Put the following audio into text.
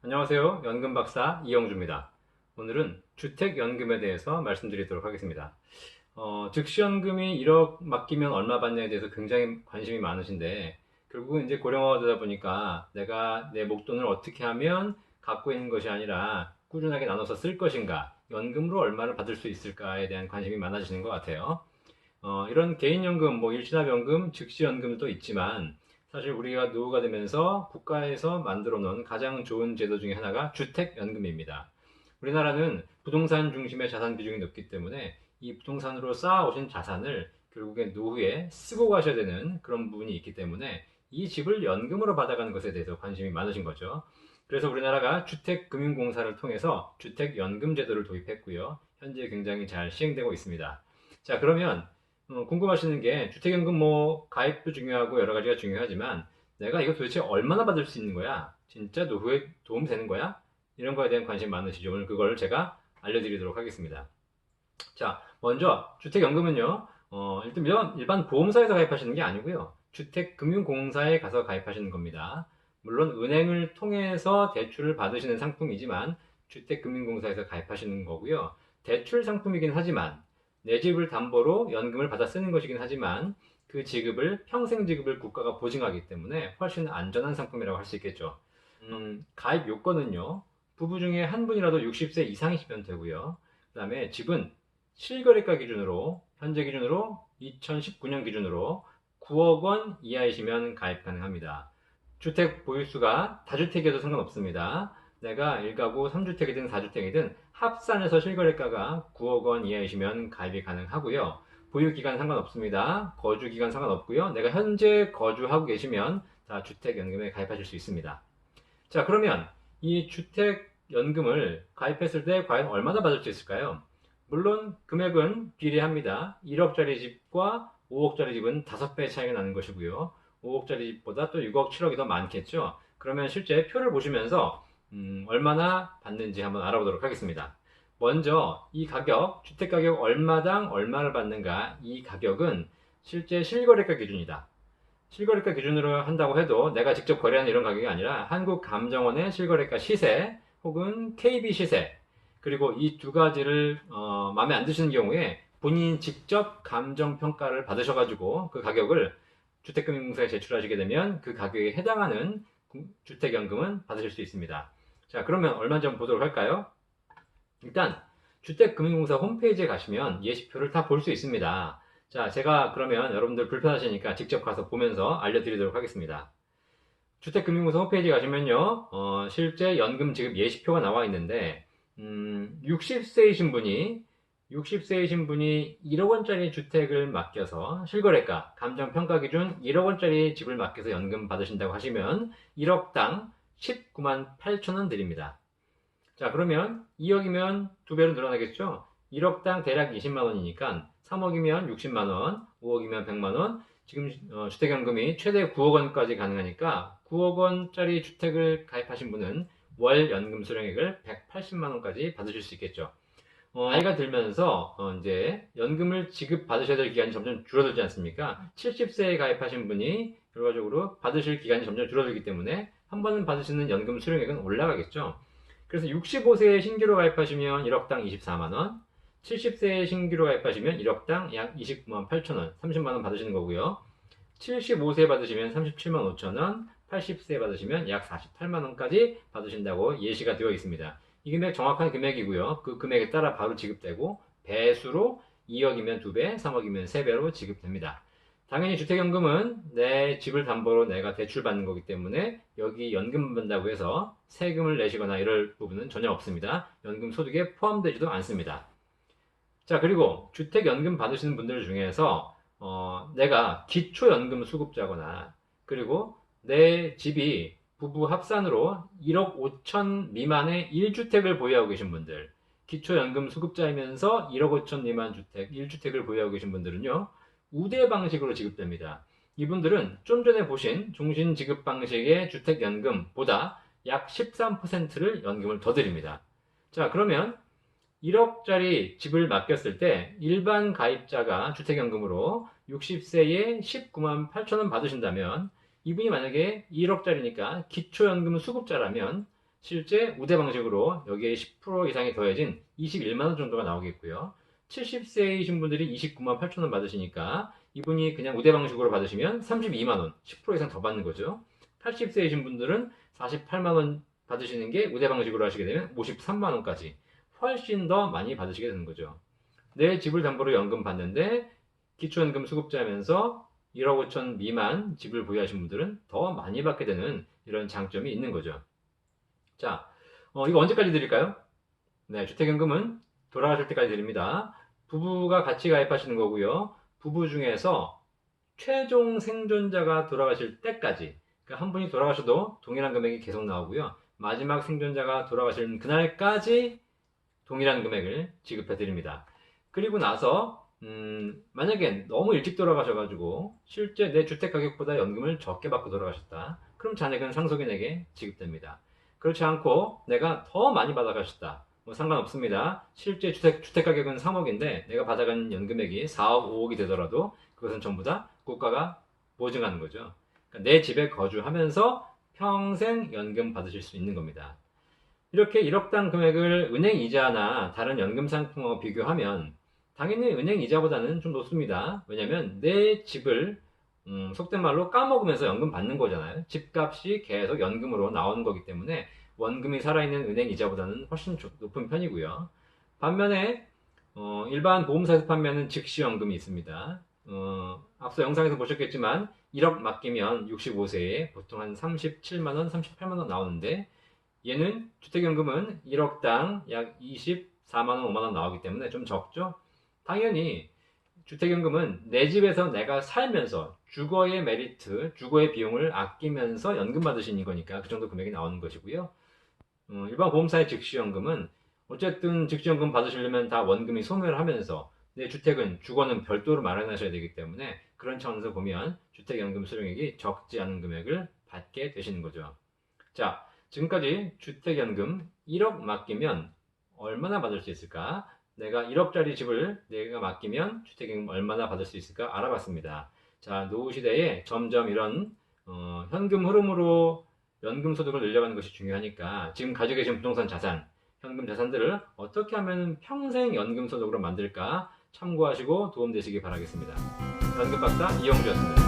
안녕하세요. 연금박사 이영주입니다. 오늘은 주택연금에 대해서 말씀드리도록 하겠습니다. 즉시연금이 1억 맡기면 얼마 받냐에 대해서 굉장히 관심이 많으신데, 결국은 이제 고령화가 되다 보니까 내가 내 목돈을 어떻게 하면 갖고 있는 것이 아니라 꾸준하게 나눠서 쓸 것인가, 연금으로 얼마를 받을 수 있을까에 대한 관심이 많아지는 것 같아요. 이런 개인연금, 일시납연금, 즉시연금도 있지만 사실 우리가 노후가 되면서 국가에서 만들어 놓은 가장 좋은 제도 중에 하나가 주택연금입니다. 우리나라는 부동산 중심의 자산 비중이 높기 때문에 이 부동산으로 쌓아오신 자산을 결국에 노후에 쓰고 가셔야 되는 그런 부분이 있기 때문에 이 집을 연금으로 받아가는 것에 대해서 관심이 많으신 거죠. 그래서 우리나라가 주택금융공사를 통해서 주택연금 제도를 도입했고요. 현재 굉장히 잘 시행되고 있습니다. 자, 그러면 궁금하시는 게 주택연금 가입도 중요하고 여러 가지가 중요하지만 내가 이거 도대체 얼마나 받을 수 있는 거야? 진짜 노후에 도움 되는 거야? 이런 거에 대한 관심 많으시죠? 오늘 그걸 제가 알려드리도록 하겠습니다. 자, 먼저 주택연금은요, 일반 보험사에서 가입하시는 게 아니고요. 주택금융공사에 가서 가입하시는 겁니다. 물론 은행을 통해서 대출을 받으시는 상품이지만 주택금융공사에서 가입하시는 거고요. 대출 상품이긴 하지만 내 집을 담보로 연금을 받아 쓰는 것이긴 하지만 그 지급을 평생 지급을 국가가 보증하기 때문에 훨씬 안전한 상품이라고 할 수 있겠죠. 가입 요건은요. 부부 중에 한 분이라도 60세 이상이시면 되고요. 그 다음에 집은 실거래가 기준으로 현재 기준으로 2019년 기준으로 9억 원 이하이시면 가입 가능합니다. 주택 보유수가 다주택이어도 상관없습니다. 내가 1가구 3주택이든 4주택이든 합산해서 실거래가가 9억 원 이하이시면 가입이 가능하고요. 보유기간 상관없습니다. 거주기간 상관없고요. 내가 현재 거주하고 계시면 다 주택연금에 가입하실 수 있습니다. 자, 그러면 이 주택연금을 가입했을 때 과연 얼마나 받을 수 있을까요? 물론 금액은 비례합니다. 1억짜리 집과 5억짜리 집은 5배 차이가 나는 것이고요. 5억짜리 집보다 또 6억, 7억이 더 많겠죠. 그러면 실제 표를 보시면서 얼마나 받는지 한번 알아보도록 하겠습니다. 먼저 이 가격, 주택가격 얼마당 얼마를 받는가, 이 가격은 실제 실거래가 기준이다. 실거래가 기준으로 한다고 해도 내가 직접 거래하는 이런 가격이 아니라 한국감정원의 실거래가 시세 혹은 KB 시세, 그리고 이 두 가지를 마음에 안 드시는 경우에 본인이 직접 감정평가를 받으셔가지고 그 가격을 주택금융공사에 제출하시게 되면 그 가격에 해당하는 주택연금은 받으실 수 있습니다. 자, 그러면 얼마인지 한번 보도록 할까요? 일단 주택금융공사 홈페이지에 가시면 예시표를 다 볼 수 있습니다. 자, 제가 그러면 여러분들 불편하시니까 직접 가서 보면서 알려드리도록 하겠습니다. 주택금융공사 홈페이지 가시면요, 실제 연금 지급 예시표가 나와 있는데, 60세이신 분이 1억 원짜리 주택을 맡겨서 실거래가, 감정평가 기준 1억 원짜리 집을 맡겨서 연금 받으신다고 하시면 1억당 19만 8천 원 드립니다. 자, 그러면 2억이면 두 배로 늘어나겠죠? 1억당 대략 20만 원이니까 3억이면 60만 원, 5억이면 100만 원, 지금 주택연금이 최대 9억 원까지 가능하니까 9억 원짜리 주택을 가입하신 분은 월 연금 수령액을 180만 원까지 받으실 수 있겠죠. 나이가 들면서 이제 연금을 지급받으셔야 될 기간이 점점 줄어들지 않습니까? 70세에 가입하신 분이 결과적으로 받으실 기간이 점점 줄어들기 때문에 한 번은 받으시는 연금 수령액은 올라가겠죠. 그래서 65세에 신규로 가입하시면 1억당 24만 원, 70세에 신규로 가입하시면 1억당 약 29만 8천 원, 30만 원 받으시는 거고요. 75세 받으시면 37만 5천 원, 80세 받으시면 약 48만 원까지 받으신다고 예시가 되어 있습니다. 이 금액 정확한 금액이고요. 그 금액에 따라 바로 지급되고 배수로 2억이면 2배, 3억이면 3배로 지급됩니다. 당연히 주택연금은 내 집을 담보로 내가 대출받는 거기 때문에 여기 연금 받는다고 해서 세금을 내시거나 이럴 부분은 전혀 없습니다. 연금 소득에 포함되지도 않습니다. 자, 그리고 주택연금 받으시는 분들 중에서 내가 기초연금 수급자거나 그리고 내 집이 부부 합산으로 1억 5천 미만의 1주택을 보유하고 계신 분들, 기초연금 수급자이면서 1억 5천 미만 주택, 1주택을 보유하고 계신 분들은요, 우대 방식으로 지급됩니다. 이분들은 좀 전에 보신 종신 지급 방식의 주택연금보다 약 13%를 연금을 더 드립니다. 자, 그러면 1억짜리 집을 맡겼을 때 일반 가입자가 주택연금으로 60세에 19만 8천 원 받으신다면 이분이 만약에 1억짜리니까 기초연금 수급자라면 실제 우대 방식으로 여기에 10% 이상이 더해진 21만 원 정도가 나오겠고요. 70세이신 분들이 29만 8천 원 받으시니까 이분이 그냥 우대 방식으로 받으시면 32만 원, 10% 이상 더 받는 거죠. 80세이신 분들은 48만 원 받으시는 게 우대 방식으로 하시게 되면 53만 원까지 훨씬 더 많이 받으시게 되는 거죠. 내 집을 담보로 연금 받는데 기초연금 수급자면서 1억 5천 미만 집을 보유하신 분들은 더 많이 받게 되는 이런 장점이 있는 거죠. 자, 이거 언제까지 드릴까요? 네, 주택연금은 돌아가실 때까지 드립니다. 부부가 같이 가입하시는 거고요. 부부 중에서 최종 생존자가 돌아가실 때까지, 그러니까 한 분이 돌아가셔도 동일한 금액이 계속 나오고요. 마지막 생존자가 돌아가시는 그날까지 동일한 금액을 지급해 드립니다. 그리고 나서 만약에 너무 일찍 돌아가셔가지고 실제 내 주택 가격보다 연금을 적게 받고 돌아가셨다. 그럼 잔액은 상속인에게 지급됩니다. 그렇지 않고 내가 더 많이 받아가셨다. 뭐 상관없습니다. 실제 주택 가격은 3억인데 내가 받아간 연금액이 4억, 5억이 되더라도 그것은 전부 다 국가가 보증하는 거죠. 그러니까 내 집에 거주하면서 평생 연금 받으실 수 있는 겁니다. 이렇게 1억당 금액을 은행 이자나 다른 연금 상품하고 비교하면 당연히 은행 이자보다는 좀 높습니다. 왜냐면 내 집을 속된 말로 까먹으면서 연금 받는 거잖아요. 집값이 계속 연금으로 나오는 거기 때문에 원금이 살아있는 은행 이자보다는 훨씬 높은 편이고요. 반면에 일반 보험사에서 판매하는 즉시연금이 있습니다. 앞서 영상에서 보셨겠지만 1억 맡기면 65세에 보통 한 37만원, 38만원 나오는데 얘는 주택연금은 1억당 약 24만원, 5만원 나오기 때문에 좀 적죠? 당연히 주택연금은 내 집에서 내가 살면서 주거의 메리트, 주거의 비용을 아끼면서 연금 받으시는 거니까 그 정도 금액이 나오는 것이고요. 일반 보험사의 즉시연금은 어쨌든 즉시연금 받으시려면 다 원금이 소멸하면서 내 주택은 주거는 별도로 마련하셔야 되기 때문에 그런 차원에서 보면 주택연금 수령액이 적지 않은 금액을 받게 되시는 거죠. 자, 지금까지 주택연금 1억 맡기면 얼마나 받을 수 있을까? 내가 1억짜리 집을 내가 맡기면 주택연금 얼마나 받을 수 있을까 알아봤습니다. 자, 노후 시대에 점점 이런 현금 흐름으로 연금 소득을 늘려가는 것이 중요하니까 지금 가지고 계신 부동산 자산, 현금 자산들을 어떻게 하면 평생 연금 소득으로 만들까 참고하시고 도움되시기 바라겠습니다. 연금 박사 이영주였습니다.